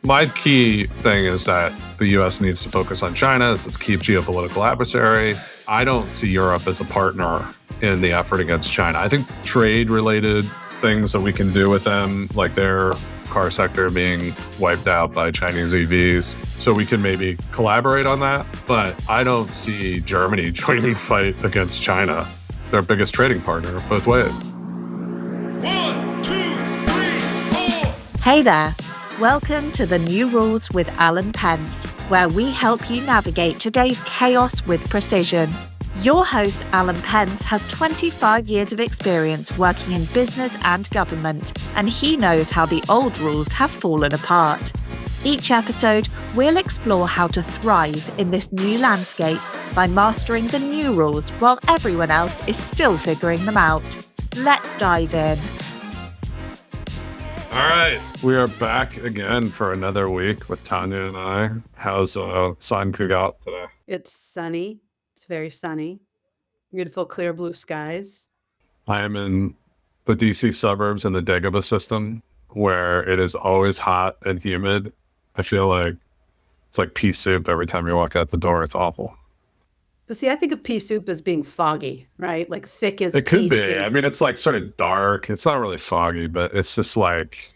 My key thing is that the U.S. needs to focus on China as its key geopolitical adversary. I don't see Europe as a partner in the effort against China. I think trade-related things that we can do with them, like their car sector being wiped out by Chinese EVs, so we can maybe collaborate on that. But I don't see Germany joining the fight against China. Their biggest trading partner, both ways. 1, 2, 3, 4. Hey there. Welcome to The New Rules with Alan Pentz, where we help you navigate today's chaos with precision. Your host, Alan Pentz, has 25 years of experience working in business and government, and he knows how the old rules have fallen apart. Each episode, we'll explore how to thrive in this new landscape by mastering the new rules while everyone else is still figuring them out. Let's dive in. All right, we are back again for another week with Tonya and I. How's San Cugat today? It's sunny. It's very sunny. Beautiful, clear blue skies. I am in the DC suburbs in the Dagobah system, where it is always hot and humid. I feel like it's like pea soup every time you walk out the door. It's awful. But see, I think of pea soup as being foggy, right? Like thick as It could pea be. soup. I mean, it's like sort of dark. It's not really foggy, but it's just like,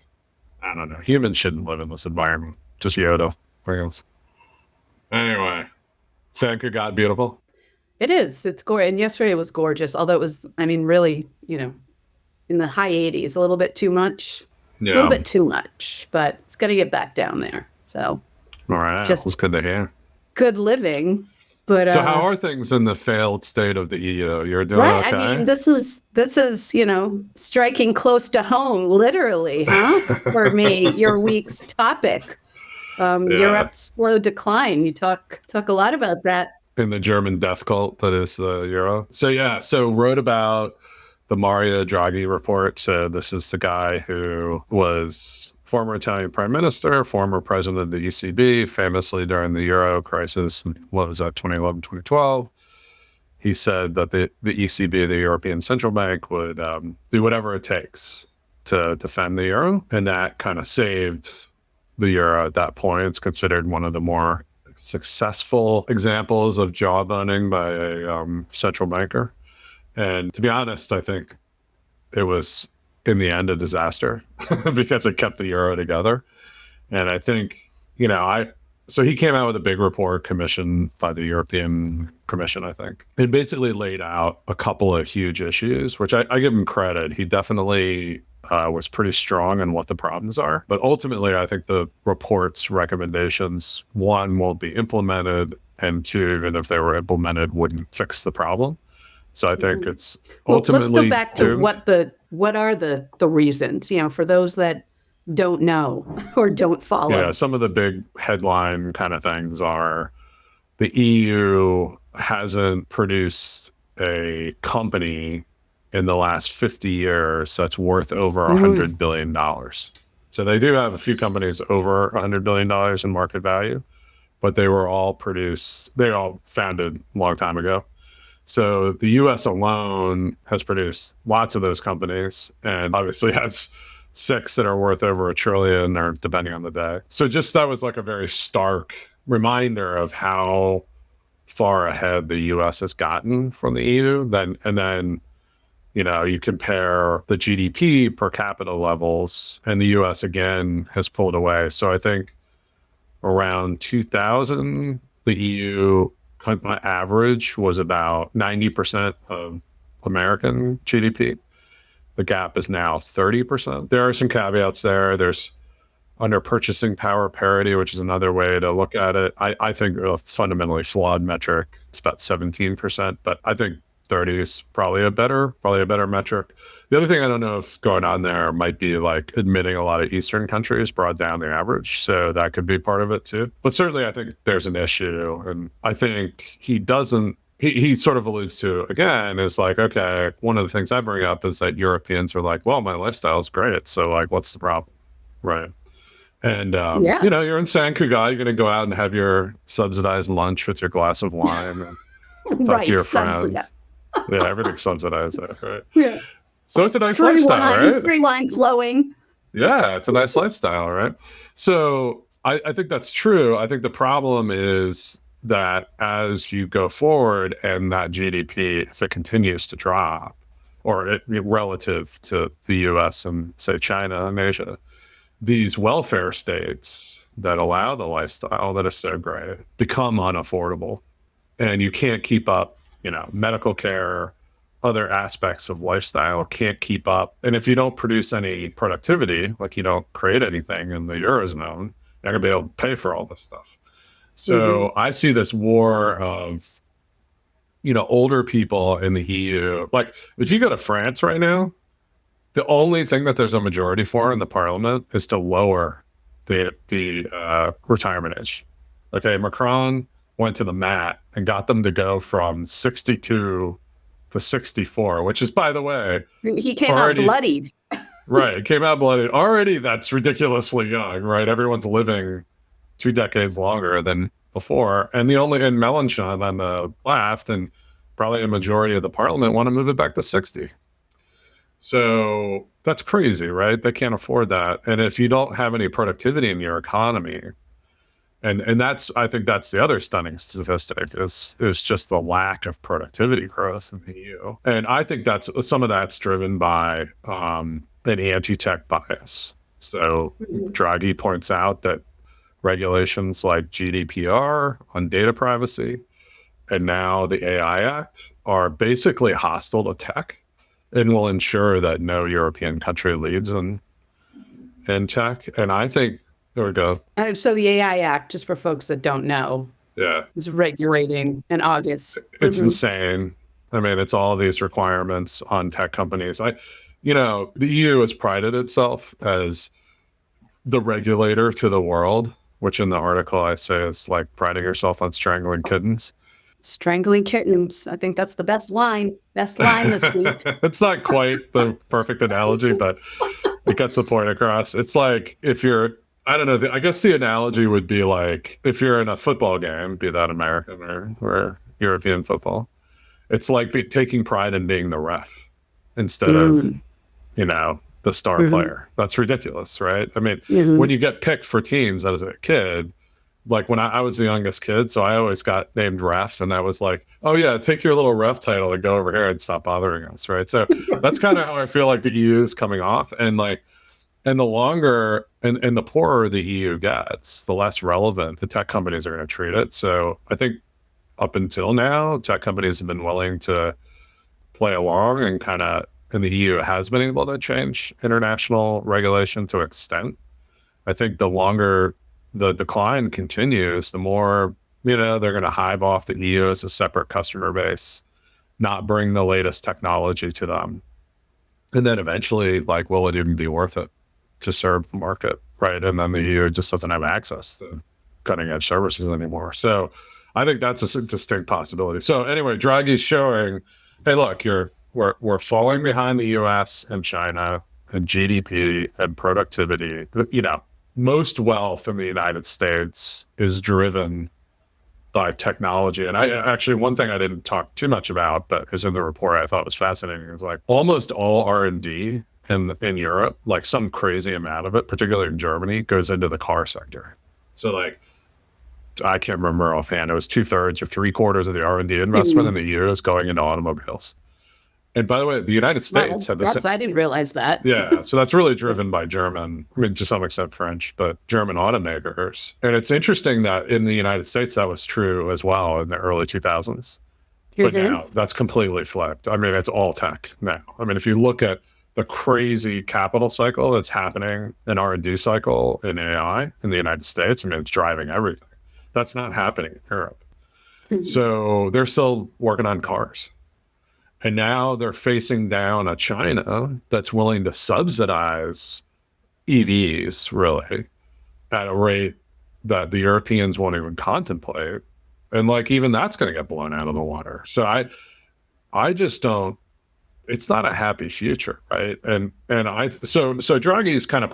I don't know. Humans shouldn't live in this environment. Just Yoda. Wheels. Anyway, San Cugat, beautiful. It is. It's gorgeous. And yesterday was gorgeous, although it was, I mean, really, in the high 80s, a little bit too much. Yeah. A little bit too much, but it's going to get back down there. So, All right. Just- That's good to hear. good living. But So how are things in the failed state of the EU? You're doing right. okay? I mean, this is striking close to home, literally, huh? For me, your week's topic. Europe's slow decline. You talk a lot about that. In the German death cult that is the euro. So wrote about the Mario Draghi report. So this is the guy who was former Italian prime minister, former president of the ECB, famously during the euro crisis. What was that, 2011, 2012? He said that the ECB, the European Central Bank, would do whatever it takes to defend the euro. And that kind of saved the euro at that point. It's considered one of the more successful examples of jawboning by a central banker. And to be honest, I think it was, in the end, a disaster because it kept the euro together. And I think, so he came out with a big report commissioned by the European Commission, I think. It basically laid out a couple of huge issues, which I give him credit. He definitely was pretty strong on what the problems are. But ultimately, I think the report's recommendations, one, won't be implemented, and two, even if they were implemented, wouldn't fix the problem. So I think it's ultimately... Let's go back to what are the reasons, for those that don't know or don't follow. Yeah, some of the big headline kind of things are the EU hasn't produced a company in the last 50 years that's worth over $100 billion. So they do have a few companies over $100 billion in market value, but they were all founded a long time ago. So the US alone has produced lots of those companies and obviously has 6 that are worth over $1 trillion, or depending on the day. So just that was like a very stark reminder of how far ahead the US has gotten from the EU. And then you compare the GDP per capita levels, and the US again has pulled away. So I think around 2000, the EU average was about 90% of American GDP. The gap is now 30%. There are some caveats there. There's under purchasing power parity, which is another way to look at it. I think a fundamentally flawed metric. It's about 17%, but I think 30 is probably a better metric. The other thing I don't know if going on there might be like admitting a lot of Eastern countries brought down the average. So that could be part of it too. But certainly I think there's an issue. And I think he sort of alludes to, again, is like, okay, one of the things I bring up is that Europeans are like, well, my lifestyle is great. So like, what's the problem? Right. And, you're in San Cugat, you're going to go out and have your subsidized lunch with your glass of wine and talk to your friends. Yeah, everything's subsidized, right? Yeah. So it's a nice Free lifestyle, wine, right? free wine flowing. Yeah, it's a nice lifestyle, right? So I think that's true. I think the problem is that as you go forward and that GDP, if it continues to drop, or relative to the US and say China and Asia, these welfare states that allow the lifestyle that is so great become unaffordable. And you can't keep up, medical care, other aspects of lifestyle can't keep up. And if you don't produce any productivity, like you don't create anything in the Eurozone, you're not gonna be able to pay for all this stuff. So I see this war of, older people in the EU. Like if you go to France right now, the only thing that there's a majority for in the parliament is to lower the retirement age. Okay, Macron went to the mat and got them to go from 62 to 64, which is, by the way, he came out bloodied. Right, it came out bloodied. Already, that's ridiculously young, right? Everyone's living 2 decades longer than before. And Mélenchon on the left and probably a majority of the parliament want to move it back to 60. So that's crazy, right? They can't afford that. And if you don't have any productivity in your economy, and I think that's the other stunning statistic is just the lack of productivity growth in the EU. And I think some of that's driven by an anti-tech bias. So Draghi points out that regulations like GDPR on data privacy and now the AI Act are basically hostile to tech and will ensure that no European country leads in tech. And I think, there we go. So the AI Act, just for folks that don't know, is regulating in August. It's insane. I mean, it's all these requirements on tech companies. The EU has prided itself as the regulator to the world, which in the article I say is like priding yourself on strangling kittens. Strangling kittens. I think that's the best line. Best line this week. It's not quite the perfect analogy, but it gets the point across. It's like if you're, I don't know, I guess the analogy would be like if you're in a football game, be that American or European football, it's like taking pride in being the ref instead of, the star player. That's ridiculous, right? I mean, when you get picked for teams as a kid, like when I was the youngest kid, so I always got named ref, and that was like, oh yeah, take your little ref title and go over here and stop bothering us, right? So that's kind of how I feel like the EU is coming off, and the longer and the poorer the EU gets, the less relevant the tech companies are going to treat it. So I think up until now, tech companies have been willing to play along and the EU has been able to change international regulation to an extent. I think the longer the decline continues, the more, they're going to hive off the EU as a separate customer base, not bring the latest technology to them. And then eventually, will it even be worth it to serve the market, right? And then the EU just doesn't have access to cutting edge services anymore. So I think that's a distinct possibility. So anyway, Draghi's showing, hey, look, we're falling behind the US and China and GDP and productivity. Most wealth in the United States is driven by technology. And one thing I didn't talk too much about, but is in the report I thought was fascinating, is like almost all R&D in Europe, like some crazy amount of it, particularly in Germany, goes into the car sector. So I can't remember offhand, it was 2/3 or 3/4 of the R&D investment in the EU is going into automobiles. And by the way, the United States had this. I didn't realize that. Yeah, so that's really driven by German, to some extent French, but German automakers. And it's interesting that in the United States, that was true as well in the early 2000s. But now that's completely flipped. I mean, it's all tech now. I mean, if you look at the crazy capital cycle that's happening, an R&D cycle in AI in the United States, I mean, it's driving everything. That's not happening in Europe. So they're still working on cars. And now they're facing down a China that's willing to subsidize EVs, really, at a rate that the Europeans won't even contemplate. And even that's going to get blown out of the water. So I just don't, it's not a happy future, right? So Draghi's kind of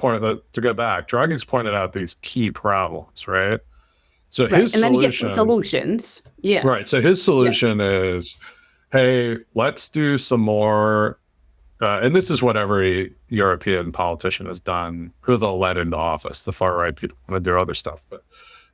to go back, Draghi's pointed out these key problems, right? So his and then you get solution, solutions. Yeah. Right. So his solution is, hey, let's do some more and this is what every European politician has done, who they'll let into office. The far right people want to do other stuff, but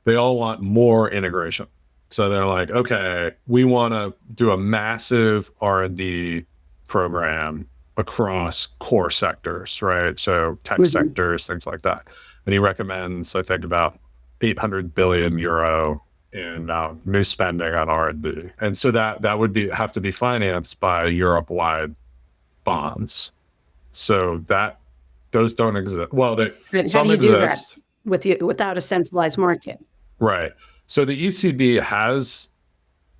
they all want more integration. So they're like, okay, we want to do a massive R&D program across core sectors, right? So tech sectors, things like that. And he recommends, I think, about 800 billion euro in new spending on R&D. And so that would have to be financed by Europe-wide bonds. So those don't exist. Well, some exist. Do that without a centralized market? Right. So the ECB has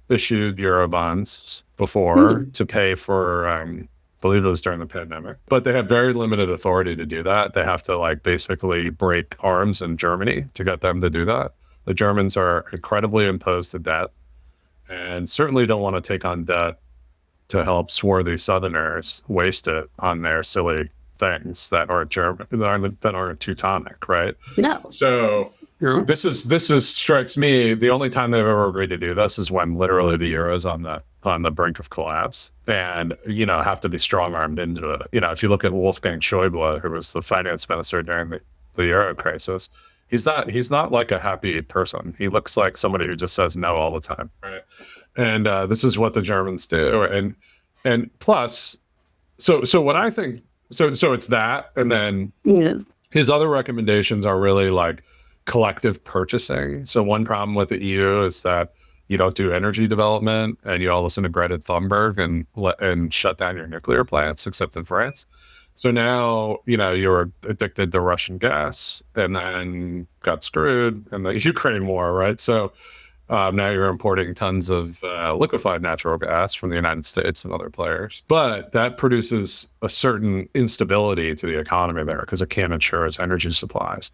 issued euro bonds before to pay for, I believe it was during the pandemic, but they have very limited authority to do that. They have to basically break arms in Germany to get them to do that. The Germans are incredibly imposed to debt and certainly don't want to take on debt to help swarthy Southerners waste it on their silly things that aren't German, that aren't Teutonic, right? No. So this strikes me, the only time they've ever agreed to do this is when literally the euro is on the brink of collapse, and have to be strong-armed into it. If you look at Wolfgang Schäuble, who was the finance minister during the euro crisis, he's not like a happy person. He looks like somebody who just says no all the time, right? And this is what the Germans do, and plus, so what I think, so it's that, and then his other recommendations are really like collective purchasing. So one problem with the EU is that you don't do energy development, and you all listen to Greta Thunberg and shut down your nuclear plants, except in France. So now, you're addicted to Russian gas, and then got screwed in the Ukraine war, right? So now you're importing tons of liquefied natural gas from the United States and other players. But that produces a certain instability to the economy there because it can't ensure its energy supplies.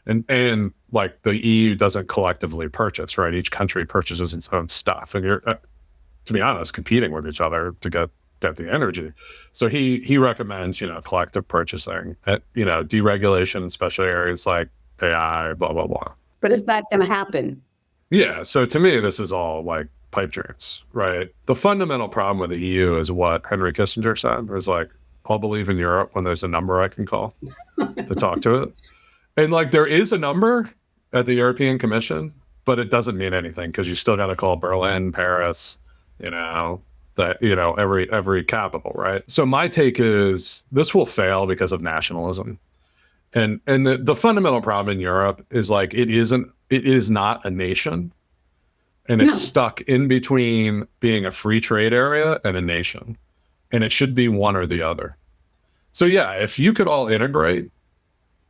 And like the EU doesn't collectively purchase, right? Each country purchases its own stuff. And you're, to be honest, competing with each other to get the energy. So he recommends, collective purchasing, deregulation, especially areas like AI, blah, blah, blah. But is that going to happen? Yeah. So to me, this is all like pipe dreams, right? The fundamental problem with the EU is what Henry Kissinger said, was like, I'll believe in Europe when there's a number I can call to talk to it. And there is a number at the European Commission, but it doesn't mean anything because you still got to call Berlin, Paris, every capital, right? So my take is this will fail because of nationalism. And the fundamental problem in Europe is it is not a nation, and it's stuck in between being a free trade area and a nation, and it should be one or the other. So yeah, if you could all integrate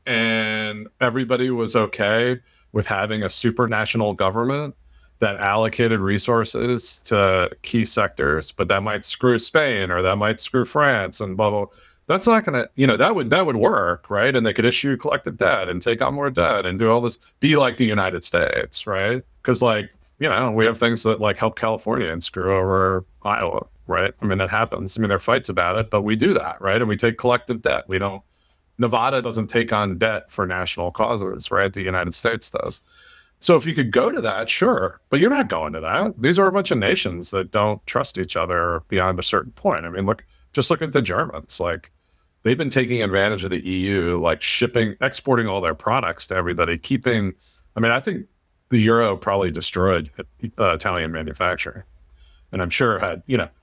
and everybody was okay with having a supranational government that allocated resources to key sectors, but that might screw Spain or that might screw France and blah, blah. That's not going to, that would work, right? And they could issue collective debt and take on more debt and do all this, be like the United States, right? Because we have things that help California and screw over Iowa, right? I mean, that happens. I mean, there are fights about it, but we do that, right? And we take collective debt. Nevada doesn't take on debt for national causes, right? The United States does. So if you could go to that, sure, but you're not going to that. These are a bunch of nations that don't trust each other beyond a certain point. I mean, just look at the Germans. They've been taking advantage of the EU, exporting all their products to everybody, I think the euro probably destroyed Italian manufacturing. And I'm sure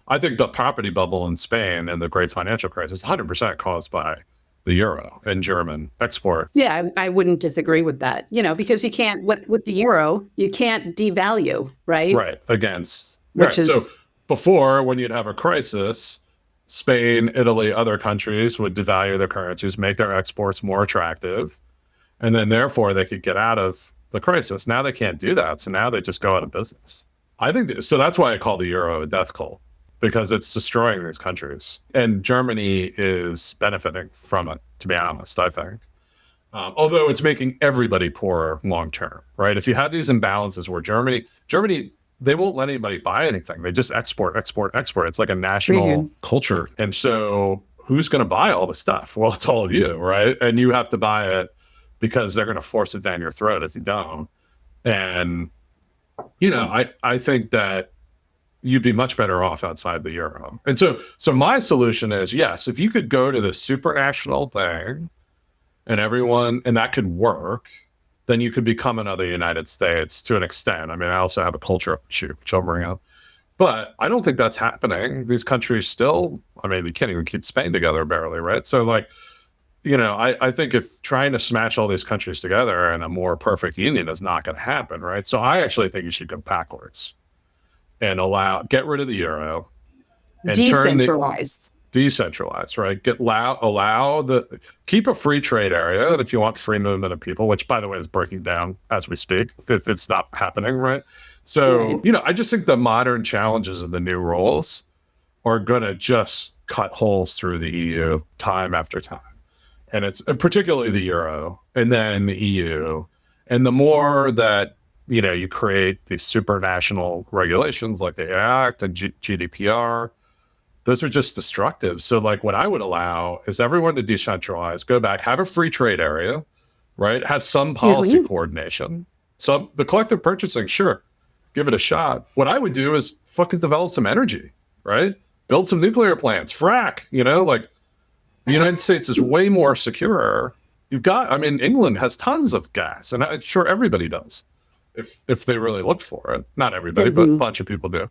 I think the property bubble in Spain and the great financial crisis, 100% caused by the euro and German export. Yeah, I wouldn't disagree with that, because you can't, with the euro, you can't devalue, right? Right, against. So before, when you'd have a crisis, Spain, Italy, other countries would devalue their currencies, make their exports more attractive, and then therefore they could get out of the crisis. Now they can't do that, so now they just go out of business. I think so. That's why I call the euro a death cult, because it's destroying these countries, and Germany is benefiting from it. To be honest, I think, although it's making everybody poorer long term, right? If you have these imbalances where Germany. They won't let anybody buy anything. They just export. It's like a national culture. And so who's going to buy all the stuff? Well, it's all of you, right? And you have to buy it because they're going to force it down your throat if you don't. And, I think that, you'd be much better off outside the euro. And so my solution is, yes, if you could go to this supranational thing and that could work, then you could become another United States to an extent. I mean, I also have a cultural issue, which I'll bring up. But I don't think that's happening. These countries still, I mean, you can't even keep Spain together barely, right? So like, I think if trying to smash all these countries together in a more perfect union is not going to happen, right? So I actually think you should go backwards and get rid of the euro and decentralized, right? Keep a free trade area. And if you want free movement of people, which by the way is breaking down as we speak, it's not happening, right? So, I just think the modern challenges of the new rules are going to just cut holes through the EU time after time. And it's particularly the euro and then the EU. And the more that, you create these supranational regulations like the Act and GDPR, those are just destructive. So like what I would allow is everyone to decentralize, go back, have a free trade area, right? Have some policy coordination. So the collective purchasing, sure, give it a shot. What I would do is fucking develop some energy, right? Build some nuclear plants, frack, like the United States is way more secure. England has tons of gas, and I'm sure everybody does if they really look for it. Not everybody, but a bunch of people do.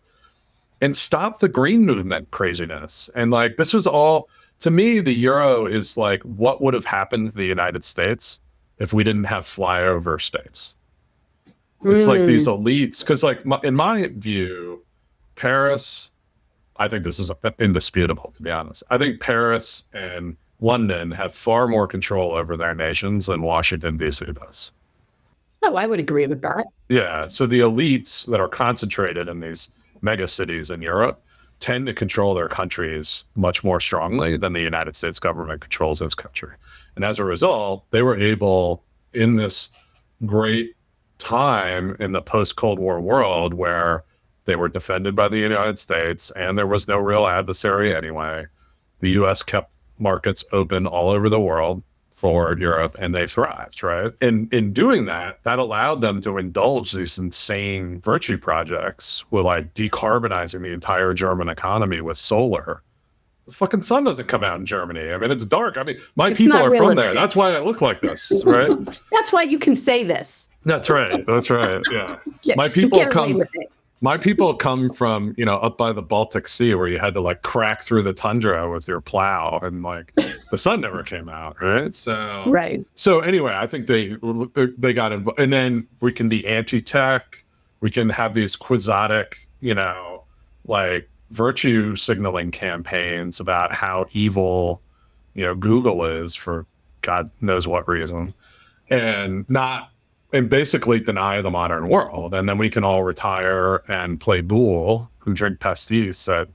And stop the green movement craziness. And like, this was all, to me, the euro is like what would have happened to the United States if we didn't have flyover states. It's like these elites, because like in my view, Paris, I think this is indisputable, to be honest. I think Paris and London have far more control over their nations than Washington, D.C. does. Oh, I would agree with that. Yeah. So the elites that are concentrated in these mega cities in Europe tend to control their countries much more strongly than the United States government controls its country. And as a result, they were able, in this great time in the post-Cold War world where they were defended by the United States and there was no real adversary anyway, the U.S. kept markets open all over the world for Europe, and they thrived, right? And in doing that, that allowed them to indulge these insane virtue projects with like decarbonizing the entire German economy with solar. The fucking sun doesn't come out in Germany. I mean, it's dark. I mean, it's people are from there. That's why I look like this, right? That's why you can say this. That's right. Yeah. My people come from, up by the Baltic Sea where you had to like crack through the tundra with your plow and like the sun never came out. Right. So anyway, I think they got involved, and then we can be anti-tech. We can have these quixotic, like virtue signaling campaigns about how evil, Google is for God knows what reason, and basically deny the modern world. And then we can all retire and play boule who drink pastis at,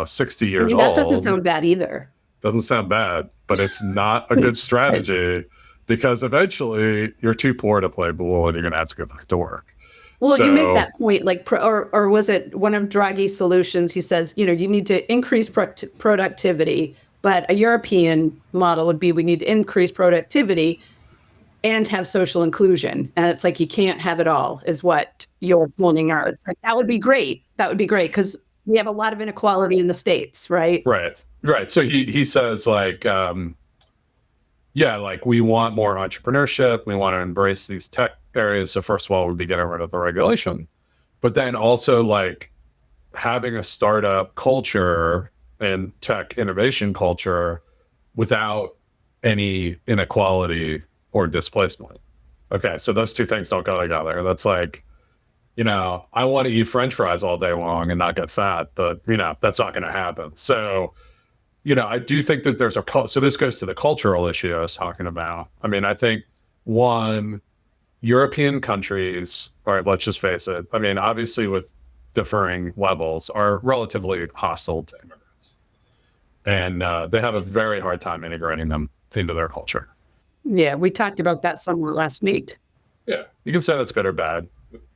60 years old. That doesn't sound bad either. Doesn't sound bad, but it's not a good strategy because eventually you're too poor to play boule and you're going to have to go back to work. Well, you make that point, like, or was it one of Draghi's solutions? He says, you need to increase productivity, but a European model would be we need to increase productivity and have social inclusion. And it's like, you can't have it all is what you're pointing out. It's like, that would be great. That would be great because we have a lot of inequality in the States, right? Right. So he says like, like we want more entrepreneurship. We want to embrace these tech areas. So first of all, we'd be getting rid of the regulation, but then also like having a startup culture and tech innovation culture without any inequality or displacement. Okay, so those two things don't go together. That's like, I want to eat French fries all day long and not get fat, but, that's not going to happen. So, I do think that there's so this goes to the cultural issue I was talking about. I mean, I think European countries, all right, let's just face it. I mean, obviously with differing levels are relatively hostile to immigrants. And they have a very hard time integrating them into their culture. Yeah, we talked about that somewhat last week. Yeah, you can say that's good or bad,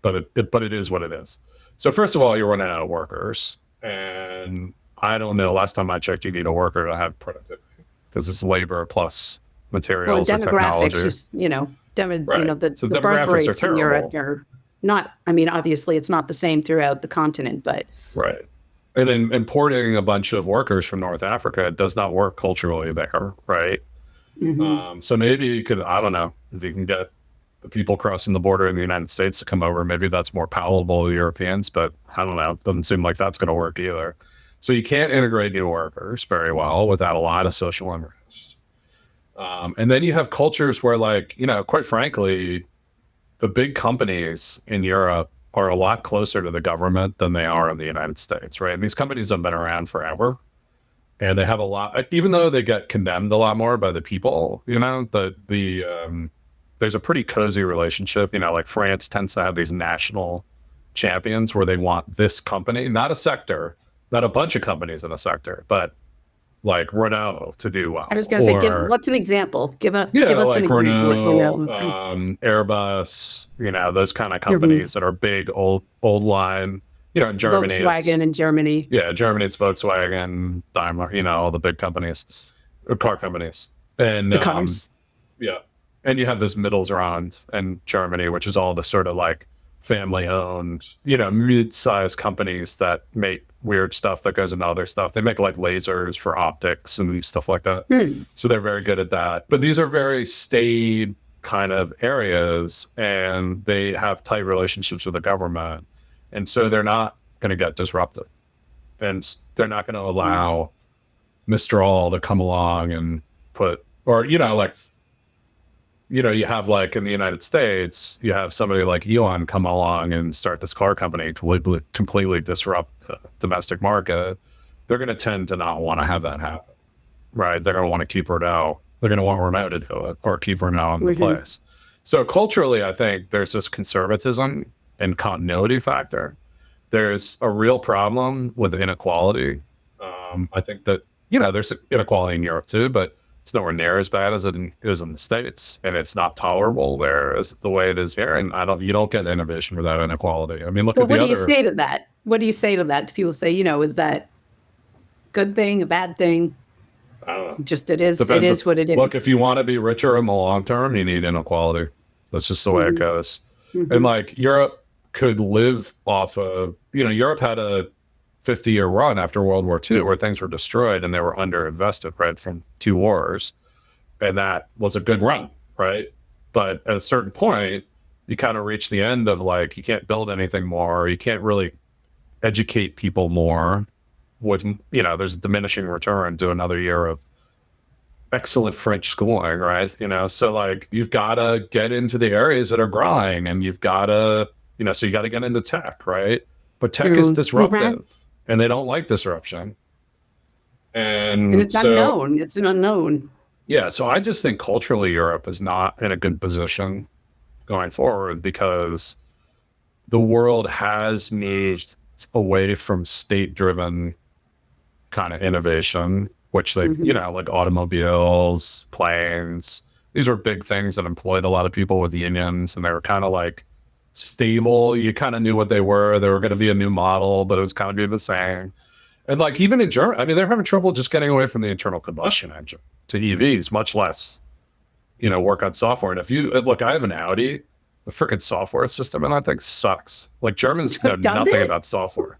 but it is what it is. So first of all, you're running out of workers, and I don't know. Last time I checked, you need a worker to have productivity because it's labor plus materials and technology. Demographics, just right. the birth rates in Europe are Not, I mean, obviously it's not the same throughout the continent, but Right. And then importing a bunch of workers from North Africa does not work culturally there, right? So maybe you could, I don't know, if you can get the people crossing the border in the United States to come over, maybe that's more palatable to Europeans, but I don't know. It doesn't seem like that's going to work either. So you can't integrate new workers very well without a lot of social unrest. And then you have cultures where, like, you know, quite frankly, the big companies in Europe are a lot closer to the government than they are in the United States, right? And these companies have been around forever. And they have a lot, even though they get condemned a lot more by the people, you know, there's a pretty cozy relationship. You know, like France tends to have these national champions where they want this company, not a sector, not a bunch of companies in a sector, but like Renault to do well. I was going to say, what's an example? Give us like an example. Renault, Airbus, you know, those kind of companies that are big, old line. You know, in Germany, Volkswagen in Germany. Yeah, Germany, it's Volkswagen, Daimler, you know, all the big companies, car companies. And the cars. Yeah. And you have this Mittelstand in Germany, which is all the sort of like family-owned, you know, mid-sized companies that make weird stuff that goes into other stuff. They make like lasers for optics and stuff like that. So they're very good at that. But these are very staid kind of areas, and they have tight relationships with the government. And so they're not going to get disrupted. And they're not going to allow Mistral to come along and put, or, you know, like, you know, you have like in the United States, you have somebody like Elon come along and start this car company to completely disrupt the domestic market. They're going to tend to not want to have that happen, right? They're going to want to keep Renault. They're going to want Renault to do it or keep Renault in the place. So culturally, I think there's this conservatism and continuity factor. There's a real problem with inequality. I think that, you know, there's inequality in Europe too, but it's nowhere near as bad as it is in the States, and it's not tolerable there as the way it is here. And you don't get innovation without inequality. I mean, look at the other. What do you say to that? What do you say to that? People say, you know, is that good thing, a bad thing? I don't know. Just it is what it is. Look, if you want to be richer in the long term, you need inequality. That's just the way it goes. And like Europe could live off of, you know, Europe had a 50-year run after World War II where things were destroyed and they were underinvested, right, from 2 wars. And that was a good run, right? But at a certain point, you kind of reach the end of like, you can't build anything more. You can't really educate people more with, you know, there's a diminishing return to another year of excellent French schooling, right? You know, so like you've got to get into the areas that are growing, and you've got to, you know, so you got to get into tech, right? But tech is disruptive, and they don't like disruption. And it's unknown. It's an unknown. Yeah, so I just think culturally Europe is not in a good position going forward because the world has moved away from state-driven kind of innovation, which they, you know, like automobiles, planes, these were big things that employed a lot of people with unions, and they were kind of like stable. You kind of knew what they were. They were going to be a new model, but it was kind of be the same. And like even in Germany, I mean, they're having trouble just getting away from the internal combustion engine to EVs, much less, you know, work on software. And if you look, I have an Audi, the freaking software system, and that thing sucks. Like Germans know nothing about software.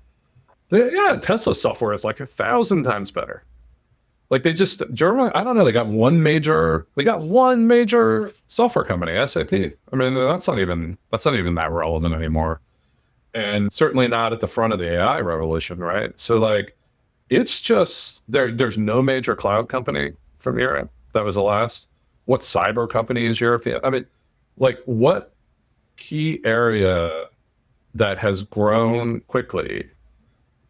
Tesla software is like 1,000 times better. Like Germany, I don't know, they got one major software company, SAP. I mean, that's not even that relevant anymore. And certainly not at the front of the AI revolution, right? So like, it's just, there's no major cloud company from Europe. That was the last. What cyber company is European? I mean, like what key area that has grown quickly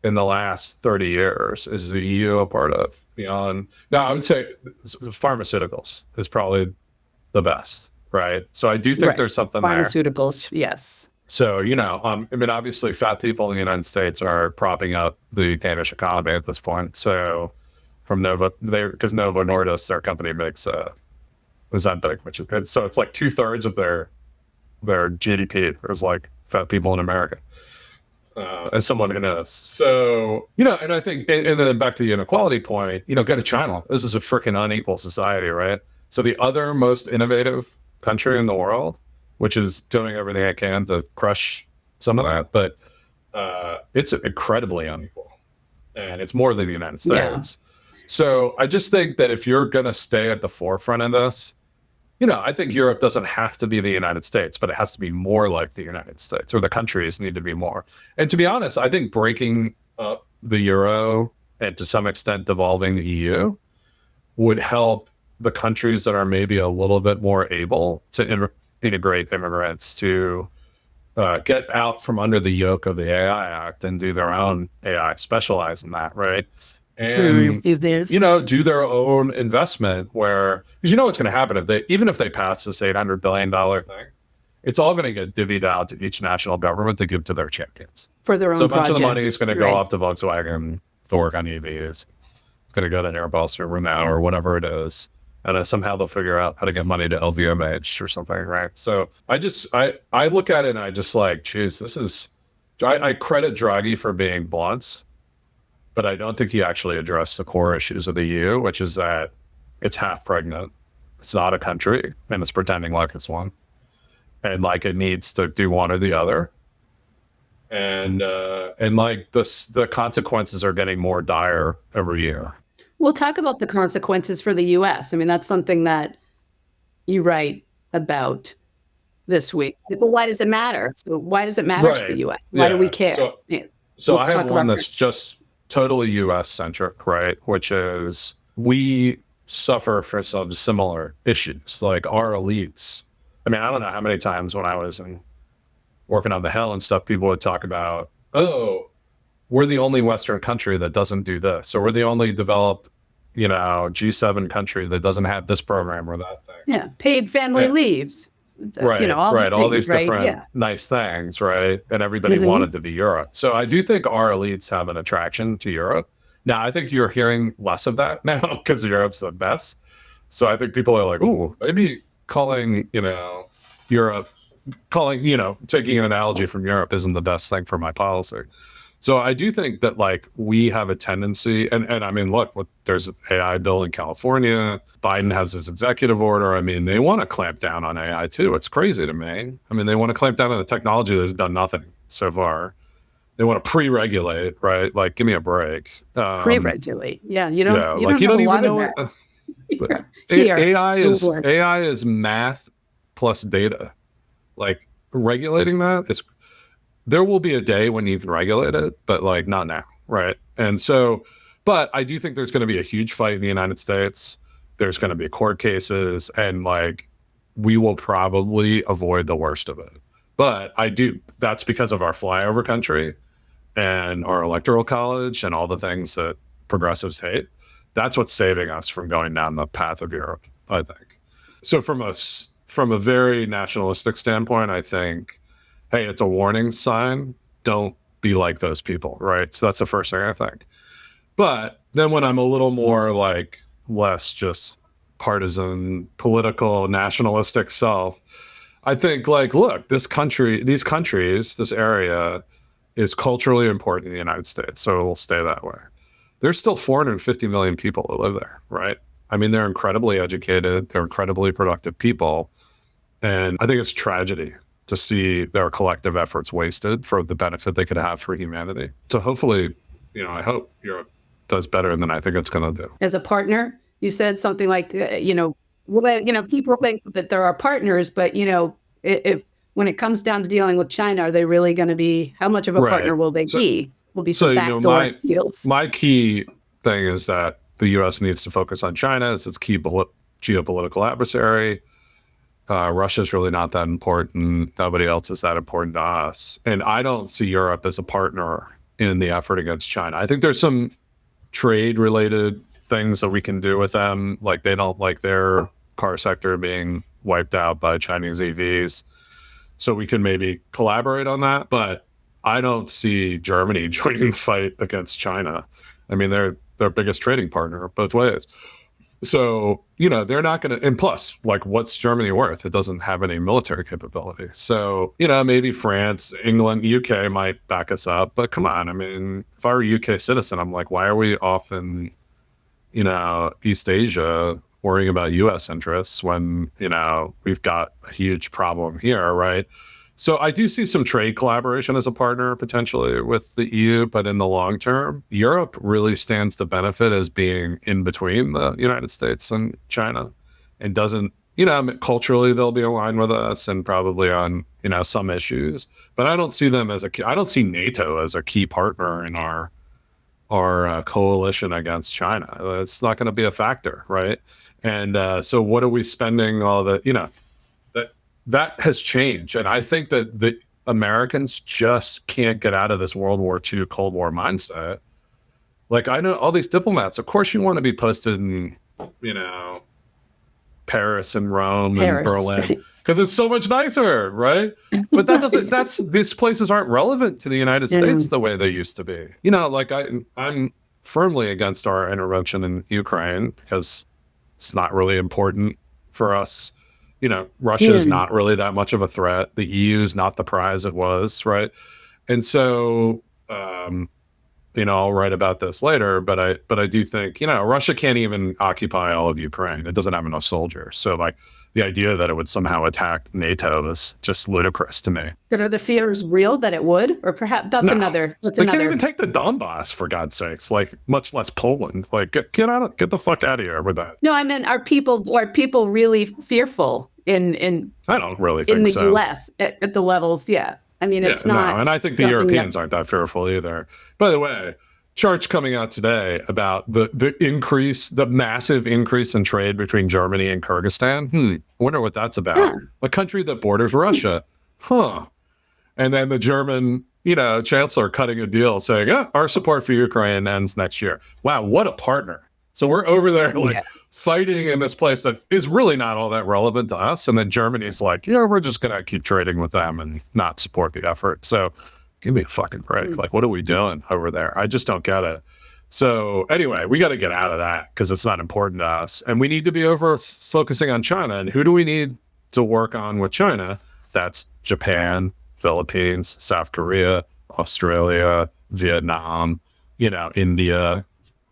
in the last 30 years is the EU a part of? Beyond, now I would say pharmaceuticals is probably the best, right? So I do think there's something there. Pharmaceuticals, yes. So, you know, I mean, obviously fat people in the United States are propping up the Danish economy at this point. So from because Novo Nordisk, their company makes Ozempic, which is, so it's like 2/3 of their GDP is like fat people in America. As someone who knows. So, you know, and I think, and then back to the inequality point, you know, go to China. This is a freaking unequal society, right? So the other most innovative country in the world which is doing everything it can to crush some of that. But it's incredibly unequal, and it's more than the United States. So I just think that if you're going to stay at the forefront of this, I think Europe doesn't have to be the United States, but it has to be more like the United States, or the countries need to be more. And to be honest, I think breaking up the euro and to some extent devolving the EU would help the countries that are maybe a little bit more able to integrate immigrants, to get out from under the yoke of the AI Act and do their own AI, specialize in that, right? And do their own investment, where, because what's going to happen even if they pass this $800 billion thing, it's all going to get divvied out to each national government to give to their champions for their own. So a bunch projects, of the money is going to go off to Volkswagen to work on EVs. It's going to go to Airbus or Renault or whatever it is. And then somehow they'll figure out how to get money to LVMH or something, right? So I look at it and I just like, geez, I credit Draghi for being blunt, but I don't think he actually addressed the core issues of the EU, which is that it's half pregnant, it's not a country, and it's pretending like it's one, and like it needs to do one or the other, and like the consequences are getting more dire every year. We'll talk about the consequences for the U.S. I mean, that's something that you write about this week. But why does it matter? So why does it matter to the U.S.? Why do we care? So I have one that's just totally U.S. centric, right? Which is, we suffer for some similar issues, like our elites. I mean, I don't know how many times when I was working on the Hill and stuff, people would talk about, we're the only Western country that doesn't do this, or we're the only developed, G7 country that doesn't have this program or that thing. Yeah, paid family leaves. Right, all these different nice things, right? And everybody wanted to be Europe. So I do think our elites have an attraction to Europe. Now, I think you're hearing less of that now because Europe's the best. So I think people are like, ooh, maybe calling, Europe, taking an analogy from Europe isn't the best thing for my policy. So I do think that we have a tendency, and I mean, look, there's an AI bill in California. Biden has his executive order. I mean, they want to clamp down on AI too. It's crazy to me. I mean, they want to clamp down on the technology that's done nothing so far. They want to pre-regulate, right? Like, give me a break. Pre-regulate, yeah. You don't have a lot of that. AI is math plus data. Like, regulating that is. There will be a day when you can regulate it, but not now, right? And so, but I do think there's going to be a huge fight in the United States. There's going to be court cases, and we will probably avoid the worst of it. But that's because of our flyover country and our electoral college and all the things that progressives hate. That's what's saving us from going down the path of Europe, I think. So from a very nationalistic standpoint, I think, hey, it's a warning sign. Don't be like those people, right? So that's the first thing I think. But then when I'm a little more less just partisan, political, nationalistic self, I think look, these countries, this area is culturally important in the United States, so it will stay that way. There's still 450 million people that live there, right? I mean, they're incredibly educated, they're incredibly productive people, and I think it's a tragedy to see their collective efforts wasted for the benefit they could have for humanity. So hopefully, I hope Europe does better than I think it's going to do. As a partner, you said something like, people think that there are partners, but if when it comes down to dealing with China, are they really going to be? How much of a partner will they be? Will be some backdoor deals. My key thing is that the U.S. needs to focus on China as its key geopolitical adversary. Russia's really not that important. Nobody else is that important to us. And I don't see Europe as a partner in the effort against China. I think there's some trade-related things that we can do with them. Like, they don't like their car sector being wiped out by Chinese EVs. So we can maybe collaborate on that. But I don't see Germany joining the fight against China. I mean, they're their biggest trading partner both ways. So, they're not going to, and plus, what's Germany worth? It doesn't have any military capability. So, maybe France, England, UK might back us up, but come on. I mean, if I were a UK citizen, I'm like, why are we off in, East Asia worrying about U.S. interests when, we've got a huge problem here, right? So I do see some trade collaboration as a partner potentially with the EU, but in the long term, Europe really stands to benefit as being in between the United States and China, and doesn't, culturally they'll be aligned with us and probably on, some issues, but I don't see them as I don't see NATO as a key partner in our coalition against China. It's not going to be a factor, right? And so what are we spending all the, that has changed. And I think that the Americans just can't get out of this World War II, Cold War mindset. Like, I know all these diplomats, of course you want to be posted in, Paris and Rome and Berlin, because it's so much nicer, right? But that doesn't, these places aren't relevant to the United States the way they used to be. Like I'm firmly against our intervention in Ukraine because it's not really important for us. Russia is not really that much of a threat. The EU is not the prize it was, right? And so, I'll write about this later, but I do think, Russia can't even occupy all of Ukraine. It doesn't have enough soldiers. So like the idea that it would somehow attack NATO is just ludicrous to me. But are the fears real that it would? Or perhaps that's another. They can't even take the Donbass, for God's sakes, like much less Poland. Like get the fuck out of here with that. No, I mean, are people really fearful in I don't really think in the so. US at the levels? Yeah. I mean, it's not. No, and I think the Europeans aren't that fearful either. By the way, charts coming out today about the massive increase in trade between Germany and Kyrgyzstan. I wonder what that's about. A country that borders Russia. And then the German, chancellor cutting a deal saying, our support for Ukraine ends next year. Wow, what a partner. So we're over there fighting in this place that is really not all that relevant to us. And then Germany's like, we're just going to keep trading with them and not support the effort. So give me a fucking break. Like, what are we doing over there? I just don't get it. So anyway, we got to get out of that because it's not important to us. And we need to be focusing on China. And who do we need to work on with China? That's Japan, Philippines, South Korea, Australia, Vietnam, India.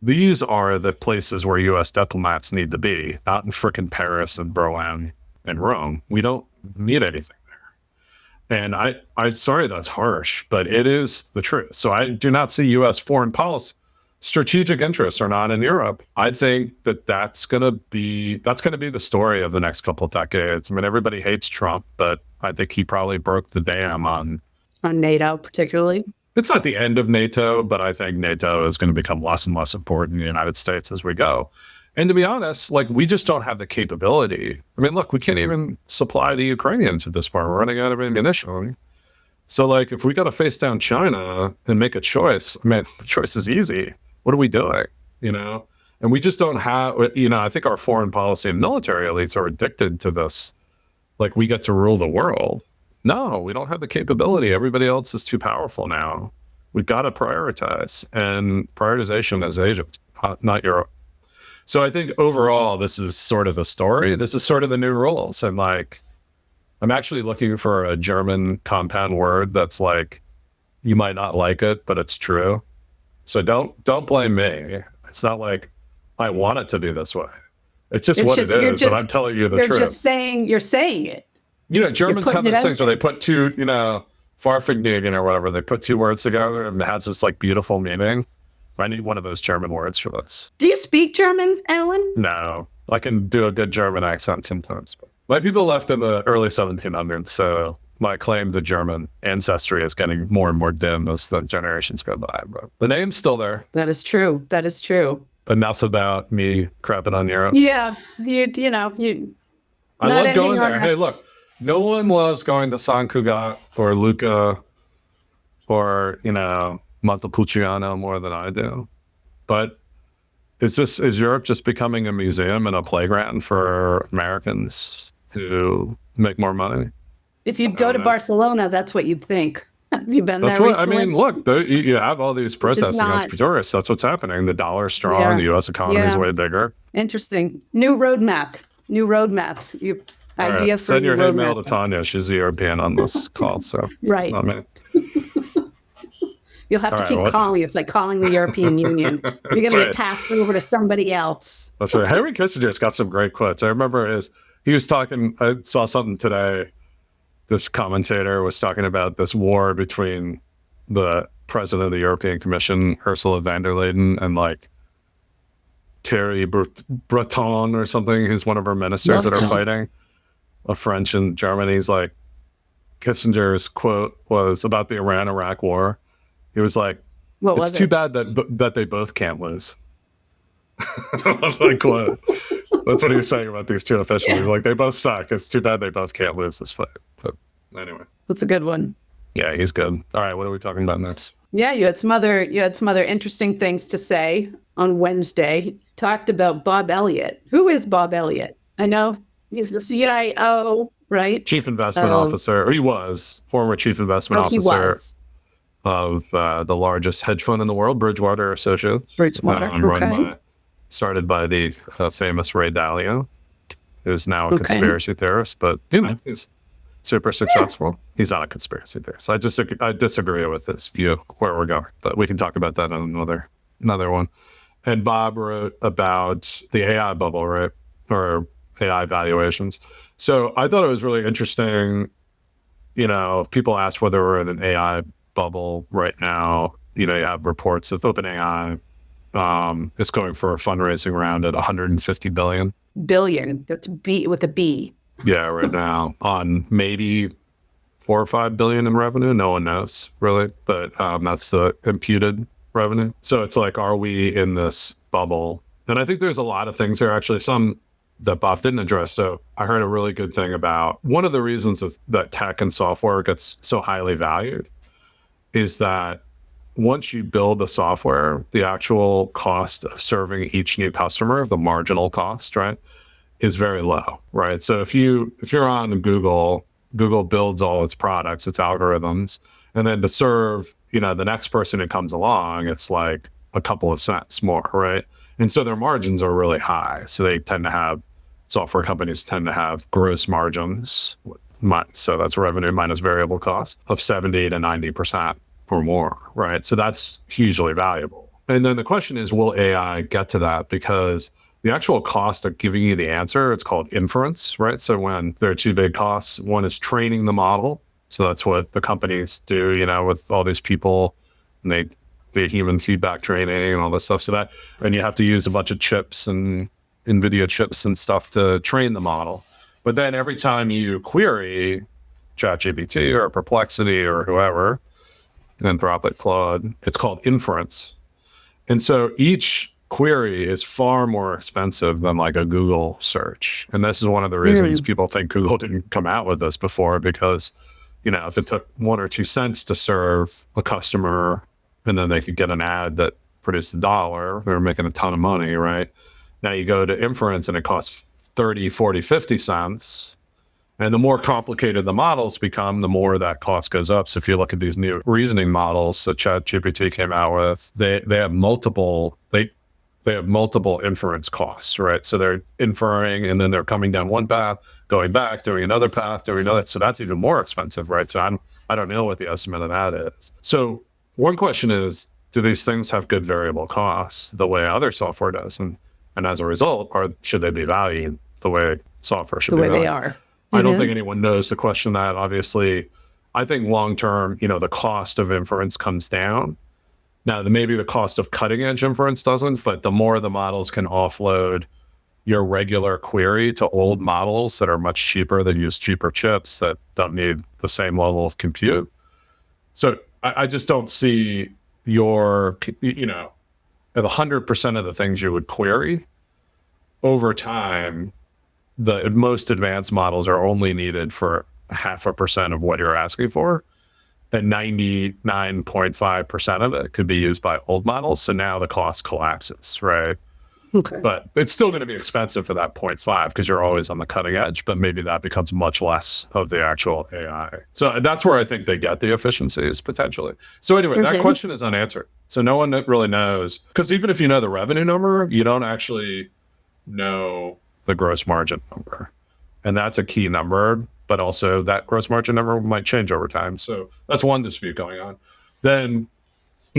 These are the places where U.S. diplomats need to be, not in frickin' Paris and Berlin and Rome. We don't need anything there. And I'm sorry that's harsh, but it is the truth. So I do not see U.S. foreign policy strategic interests are not in Europe. I think that's going to be the story of the next couple of decades. I mean, everybody hates Trump, but I think he probably broke the dam on NATO, particularly. It's not the end of NATO, but I think NATO is going to become less and less important in the United States as we go. And to be honest, like, we just don't have the capability. I mean, look, we can't even supply the Ukrainians at this point. We're running out of ammunition. So, like, if we got to face down China and make a choice, I mean, the choice is easy. What are we doing? And we just don't have, I think our foreign policy and military elites are addicted to this. Like, we get to rule the world. No, we don't have the capability. Everybody else is too powerful now. We've got to prioritize, and prioritization is Asia, not Europe. So I think overall, this is sort of the story. This is sort of the new rules. And like, I'm actually looking for a German compound word that's like, you might not like it, but it's true. So don't blame me. It's not like I want it to be this way. It's just what it is, and I'm telling you the truth. You're saying it. Germans have these things where they put two, Farfignigen or whatever, they put two words together and it has this like beautiful meaning. I need one of those German words for this. Do you speak German, Alan? No, I can do a good German accent sometimes. But my people left in the early 1700s, so my claim to German ancestry is getting more and more dim as the generations go by. But the name's still there. That is true. Enough about me crapping on Europe. Yeah, I love going there. Hey, look, no one loves going to San Cugat or Lucca or, Montepulciano more than I do. But is Europe just becoming a museum and a playground for Americans who make more money? If you go to Barcelona, that's what you'd think. Have you been there recently? I mean, look, you have all these protests against tourists. That's what's happening. The dollar's strong. Yeah. The U.S. economy is way bigger. Interesting. New roadmap. Idea for send your hate mail to Tonya. She's the European on this call. So right. You'll have All to right, keep what? calling. It's like calling the European Union. You're going That's to right. get passed over to somebody else. That's right. Henry Kissinger's got some great quotes. I remember he was talking, I saw something today. This commentator was talking about this war between the president of the European Commission, Ursula von der Leyen, and like Thierry Breton or something, who's one of her ministers that are fighting, a French and German. He's like, Kissinger's quote was about the Iran-Iraq war. He was like, What it's was too it? bad that they both can't lose. I love that quote. That's what he was saying about these two officials. He's like, they both suck. It's too bad they both can't lose this fight. But anyway. That's a good one. Yeah, he's good. All right, what are we talking about next? Yeah, you had some other interesting things to say on Wednesday. Talked about Bob Elliott. Who is Bob Elliott? I know he's the CIO, right? Chief Investment Officer, or he was, former Chief Investment He Officer was. of the largest hedge fund in the world, Bridgewater Associates. Bridgewater, okay. Started by the famous Ray Dalio, who's now a conspiracy theorist, but he's super successful. He's not a conspiracy theorist. I disagree with his view where we're going, but we can talk about that on another one. And Bob wrote about the AI bubble, right? Or AI valuations. So I thought it was really interesting. People ask whether we're in an AI bubble right now. You have reports of OpenAI is going for a fundraising round at 150 billion. Billion. That's B with a B. Yeah, right now on maybe 4 or 5 billion in revenue. No one knows really, but that's the imputed revenue. So it's like, are we in this bubble? And I think there's a lot of things here, actually, some that Bob didn't address. So I heard a really good thing about one of the reasons that tech and software gets so highly valued is that once you build the software, the actual cost of serving each new customer, the marginal cost, right, is very low, right? So if you're on Google builds all its products, its algorithms, and then to serve, the next person who comes along, it's like a couple of cents more, right? And so their margins are really high. So software companies tend to have gross margins. So that's revenue minus variable costs of 70 to 90% or more, right? So that's hugely valuable. And then the question is, will AI get to that? Because the actual cost of giving you the answer, it's called inference, right? So when there are two big costs, one is training the model. So that's what the companies do, with all these people, and they human feedback training and all this stuff. And you have to use a bunch of chips and NVIDIA chips and stuff to train the model. But then every time you query ChatGPT or Perplexity or whoever, Anthropic, Claude, it's called inference. And so each query is far more expensive than like a Google search. And this is one of the reasons people think Google didn't come out with this before, because, if it took 1 or 2 cents to serve a customer and then they could get an ad that produced $1, they're making a ton of money, right? Now you go to inference and it costs 30, 40, 50 cents. And the more complicated the models become, the more that cost goes up. So if you look at these new reasoning models that ChatGPT came out with, they have multiple inference costs, right? So they're inferring and then they're coming down one path, going back, doing another path, doing another. So that's even more expensive, right? So I don't know what the estimate of that is. So one question is, do these things have good variable costs the way other software does? And as a result, should they be valued the way software should be valued? The way they are. I don't think anyone knows the question that. Obviously, I think long-term, the cost of inference comes down. Now, maybe the cost of cutting-edge inference doesn't, but the more the models can offload your regular query to old models that are much cheaper, that use cheaper chips, that don't need the same level of compute. So I just don't see at 100% of the things you would query over time, the most advanced models are only needed for 0.5% of what you're asking for. And 99.5% of it could be used by old models. So now the cost collapses, right? Okay. But it's still going to be expensive for that 0.5 because you're always on the cutting edge, but maybe that becomes much less of the actual AI. So that's where I think they get the efficiencies potentially. So anyway, that question is unanswered. So no one really knows, because even if you know the revenue number, you don't actually know the gross margin number. And that's a key number, but also that gross margin number might change over time. So that's one dispute going on. Then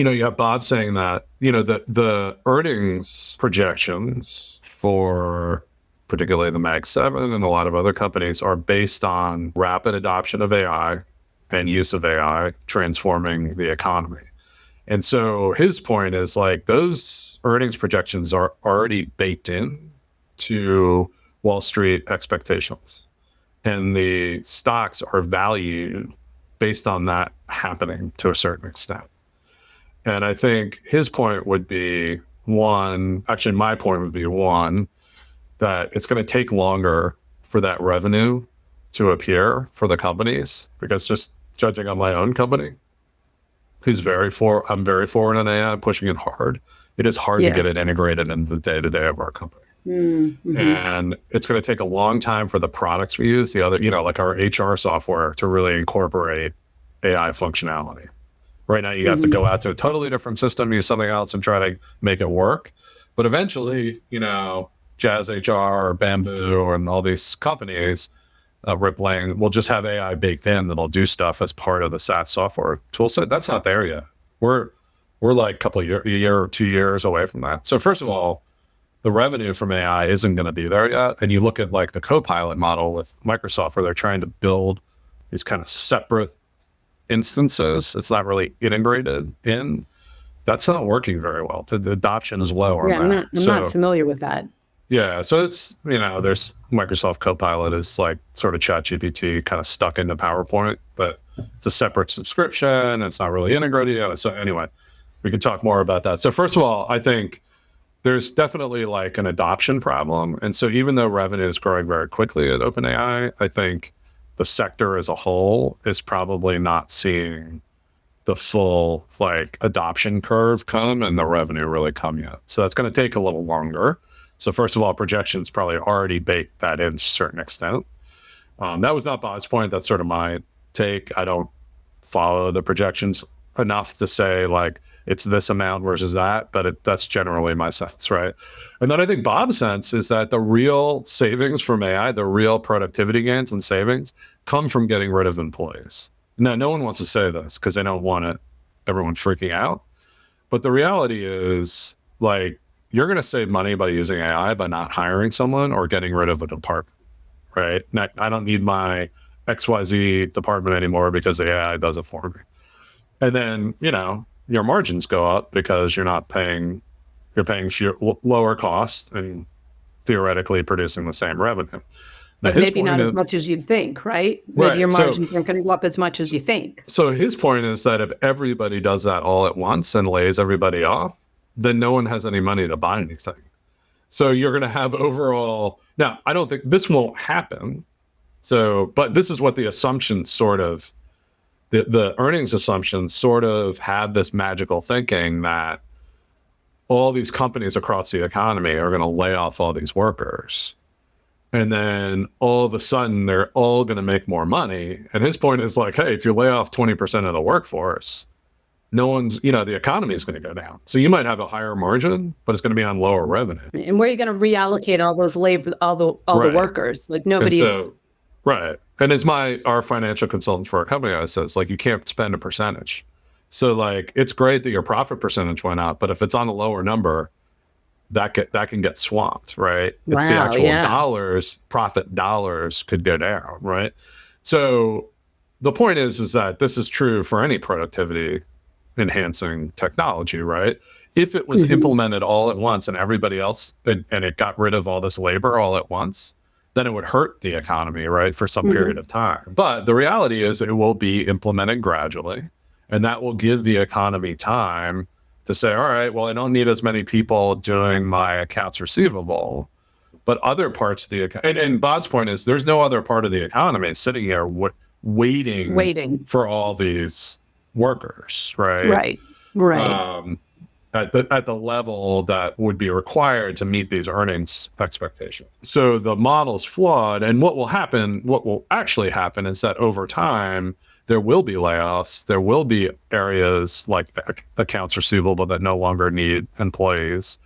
you have Bob saying that, the earnings projections for particularly the Mag 7 and a lot of other companies are based on rapid adoption of AI and use of AI transforming the economy. And so his point is like those earnings projections are already baked in to Wall Street expectations. And the stocks are valued based on that happening to a certain extent. And I think his point would be my point would be that it's going to take longer for that revenue to appear for the companies, because just judging on my own company, I'm very forward on AI, pushing it hard. It is hard to get it integrated into the day-to-day of our company. Mm-hmm. And it's going to take a long time for the products we use, the other, like our HR software, to really incorporate AI functionality. Right now, you have to go out to a totally different system, use something else, and try to make it work. But eventually, Jazz HR or Bamboo and all these companies, Rippling, will just have AI baked in that'll do stuff as part of the SaaS software toolset. That's not there yet. We're like a year or 2 years away from that. So first of all, the revenue from AI isn't going to be there yet. And you look at like the Copilot model with Microsoft, where they're trying to build these kind of separate instances. It's not really integrated in. That's not working very well. The adoption is low on that. I'm not familiar with that. Yeah, so it's, there's Microsoft Copilot is like sort of ChatGPT kind of stuck into PowerPoint, but it's a separate subscription. It's not really integrated. So anyway, we can talk more about that. So first of all, I think there's definitely like an adoption problem. And so even though revenue is growing very quickly at OpenAI, I think the sector as a whole is probably not seeing the full like adoption curve come and the revenue really come yet. So that's going to take a little longer. So first of all, projections probably already baked that in to a certain extent. That was not Bob's point. That's sort of my take. I don't follow the projections enough to say like it's this amount versus that, but that's generally my sense, right? And then I think Bob's sense is that the real savings from AI, the real productivity gains and savings, come from getting rid of employees. Now, no one wants to say this because they don't want everyone freaking out. But the reality is, like, you're going to save money by using AI by not hiring someone or getting rid of a department, right? I don't need my XYZ department anymore because the AI does it for me. And then, your margins go up because you're paying lower costs and theoretically producing the same revenue. But maybe not as much as you'd think, right? Maybe your margins aren't going to go up as much as you think. So his point is that if everybody does that all at once and lays everybody off, then no one has any money to buy anything. So you're going to have overall... Now, I don't think this won't happen. But this is what the assumptions sort of... The earnings assumptions sort of have this magical thinking that all these companies across the economy are going to lay off all these workers. And then all of a sudden, they're all going to make more money. And his point is like, hey, if you lay off 20% of the workforce, no one's, the economy is going to go down. So you might have a higher margin, but it's going to be on lower revenue. And where are you going to reallocate all those labor, all the workers? Like nobody's... Right. And as our financial consultant for our company always says, like, you can't spend a percentage. So like, it's great that your profit percentage went up, but if it's on a lower number, that can get swamped, right? It's the actual dollars, profit dollars could go down, right? So the point is that this is true for any productivity enhancing technology, right? If it was implemented all at once and everybody else, and it got rid of all this labor all at once, then it would hurt the economy, right, for some period of time. But the reality is it will be implemented gradually, and that will give the economy time to say, all right, well, I don't need as many people doing my accounts receivable, but other parts of the economy, and Bod's point is there's no other part of the economy sitting here waiting for all these workers, right? Right. At the level that would be required to meet these earnings expectations. So the model's flawed, and what will actually happen is that over time, there will be layoffs. There will be areas like accounts receivable that no longer need employees.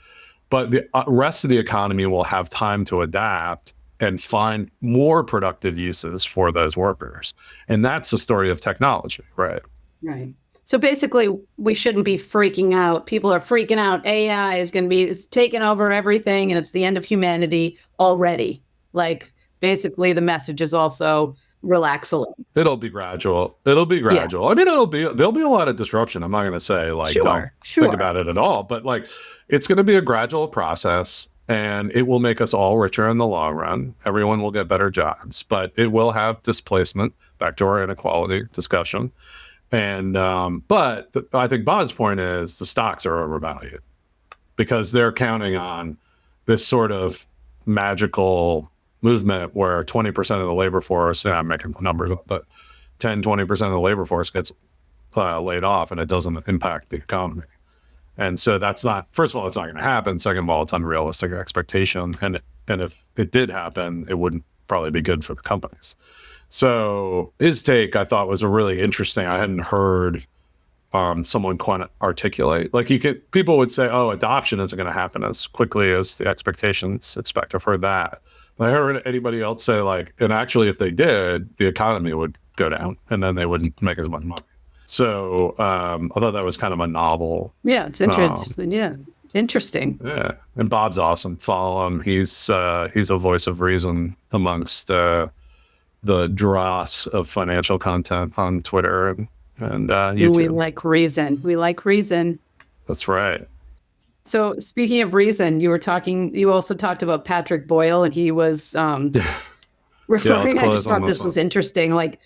But the rest of the economy will have time to adapt and find more productive uses for those workers. And that's the story of technology, right? Right. So basically, we shouldn't be freaking out. People are freaking out. AI is going to be taking over everything, and it's the end of humanity already. Like, basically, the message is also relax a little. It'll be gradual. It'll be gradual. I mean, there'll be a lot of disruption. I'm not going to say like don't think about it at all, but like it's going to be a gradual process, and it will make us all richer in the long run. Everyone will get better jobs, but it will have displacement. Back to our inequality discussion. And but I think Bob's point is the stocks are overvalued because they're counting on this sort of magical movement where 20% of the labor force, I'm making numbers up, but 10-20% of the labor force gets laid off, and it doesn't impact the economy. And so that's not, first of all, it's not going to happen. Second of all, it's unrealistic expectation. And if it did happen, it wouldn't probably be good for the companies. So his take, I thought, was a really interesting. I hadn't heard someone quite articulate. Like people would say, "Oh, adoption isn't going to happen as quickly as the expectations expect." I've heard that. But I heard anybody else say like, and actually, if they did, the economy would go down, and then they wouldn't make as much money. So I thought that was kind of a novel. Yeah, it's interesting. Interesting. Yeah, and Bob's awesome. Follow him. He's a voice of reason amongst the dross of financial content on Twitter and YouTube. We like reason. We like reason. That's right. So speaking of reason, you also talked about Patrick Boyle, and he was referring, I just thought this was interesting, like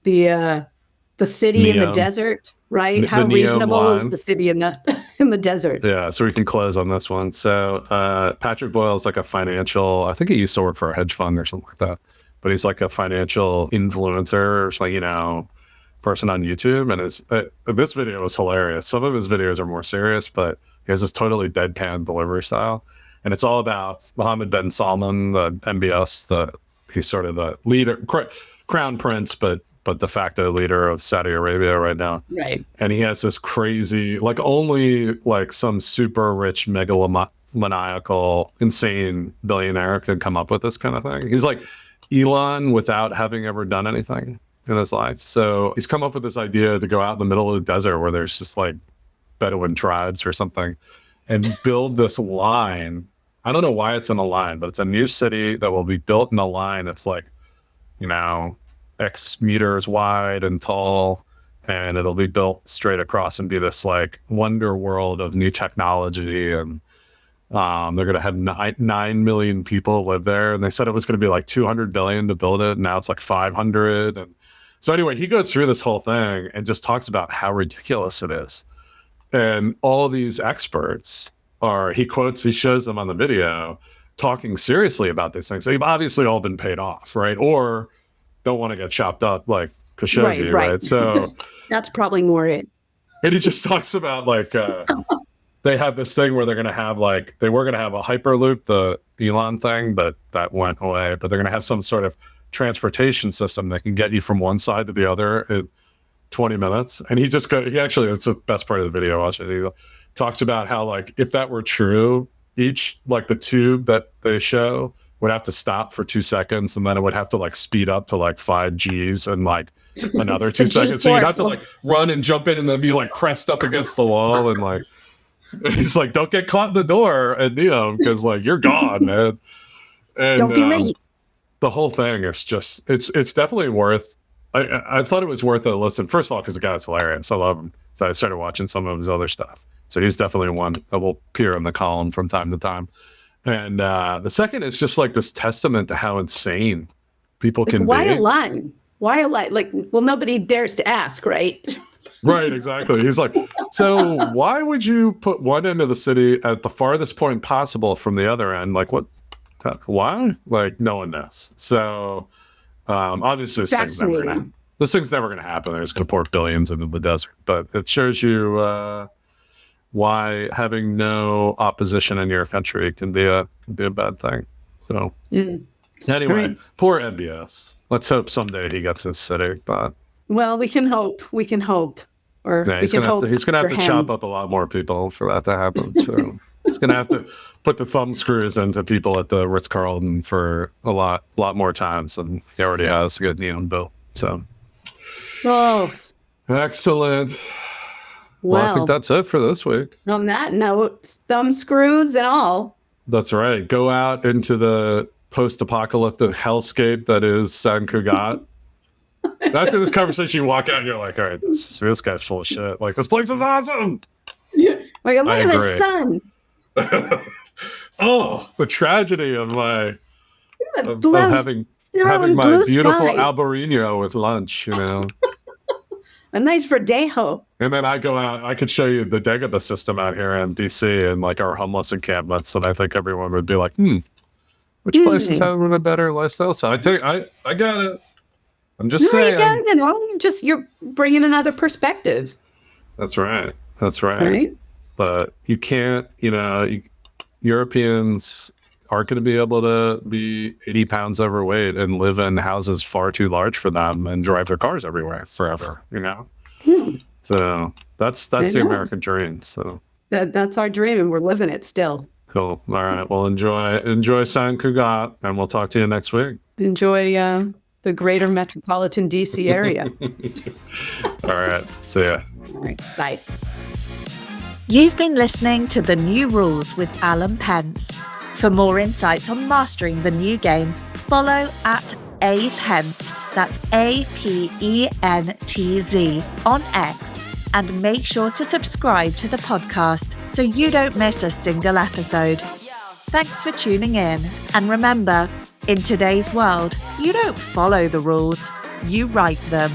the city in the desert, right? How reasonable is the city in the desert? Yeah, so we can close on this one. So Patrick Boyle is like a financial, I think he used to work for a hedge fund or something like that. But he's like a financial influencer or like, person on YouTube. And this video was hilarious. Some of his videos are more serious, but he has this totally deadpan delivery style. And it's all about Mohammed bin Salman, the MBS, he's sort of the leader, crown prince, but de facto leader of Saudi Arabia right now. Right. And he has this crazy, like only like some super rich megalomaniacal, insane billionaire could come up with this kind of thing. He's like Elon without having ever done anything in his life. So he's come up with this idea to go out in the middle of the desert where there's just like Bedouin tribes or something and build this line. I don't know why it's in a line, but it's a new city that will be built in a line that's like, X meters wide and tall, and it'll be built straight across and be this like wonder world of new technology. And they're going to have 9 million people live there. And they said it was going to be like 200 billion to build it. Now it's like 500. And so anyway, he goes through this whole thing and just talks about how ridiculous it is. And all of these experts he shows them on the video talking seriously about these things. They've obviously all been paid off, right? Or don't want to get chopped up like Khashoggi, right? So that's probably more it. And he just talks about like, they have this thing where they were going to have a Hyperloop, the Elon thing, but that went away. But they're going to have some sort of transportation system that can get you from one side to the other in 20 minutes. And it's the best part of the video. Watch it. He talks about how like, if that were true, the tube that they show would have to stop for 2 seconds, and then it would have to like speed up to like 5 Gs and like another 2 seconds. So you'd have to like run and jump in and then be like pressed up against the wall and like, he's like, don't get caught in the door, and because like you're gone, man. And don't be late. The whole thing is just it's definitely worth. I thought it was worth a listen. First of all, because the guy's hilarious. I love him. So I started watching some of his other stuff. So he's definitely one that will appear in the column from time to time. And the second is just like this testament to how insane people can why be. Why a lie? Like, well, nobody dares to ask, right? Right, exactly. He's like, so why would you put one end of the city at the farthest point possible from the other end? Like, what? Why? Like, no one knows. So obviously this thing's never gonna happen. They're just gonna pour billions into the desert. But it shows you why having no opposition in your country can be a bad thing. So anyway, poor MBS. Let's hope someday he gets his city. But well, we can hope. Or yeah, he's gonna have to chop up a lot more people for that to happen. So he's gonna have to put the thumb screws into people at the Ritz-Carlton for a lot more times than he already has to get neon built. So excellent. Well, I Well, think that's it for this week. on that note, thumb screws and all. That's right. Go out into the post-apocalyptic hellscape that is San Cugat. After this conversation, you walk out and you're like, all right, this guy's full of shit. Like, this place is awesome. Like, look I at the agree. sun. Oh, the tragedy of my of having Snarling my blue beautiful sky. Albarino with lunch, you know. A nice Verdejo. And then I go out, I could show you the Dagobah system out here in DC and like our homeless encampments. And I think everyone would be like, which places have a better lifestyle? So I got it. I'm just saying. You got it. You're bringing another perspective. That's right. That's right. Right? But you can't, Europeans aren't going to be able to be 80 pounds overweight and live in houses far too large for them and drive their cars everywhere forever, So that's the American dream. So That's our dream, and we're living it still. cool. All right. Well, enjoy San Cugat, and we'll talk to you next week. Enjoy the greater metropolitan DC area. All right. See ya. All right. Bye. You've been listening to The New Rules with Alan Pentz. For more insights on mastering the new game, follow at @Pentz, that's APENTZ, on X, and make sure to subscribe to the podcast so you don't miss a single episode. Thanks for tuning in, and remember, in today's world, you don't follow the rules, you write them.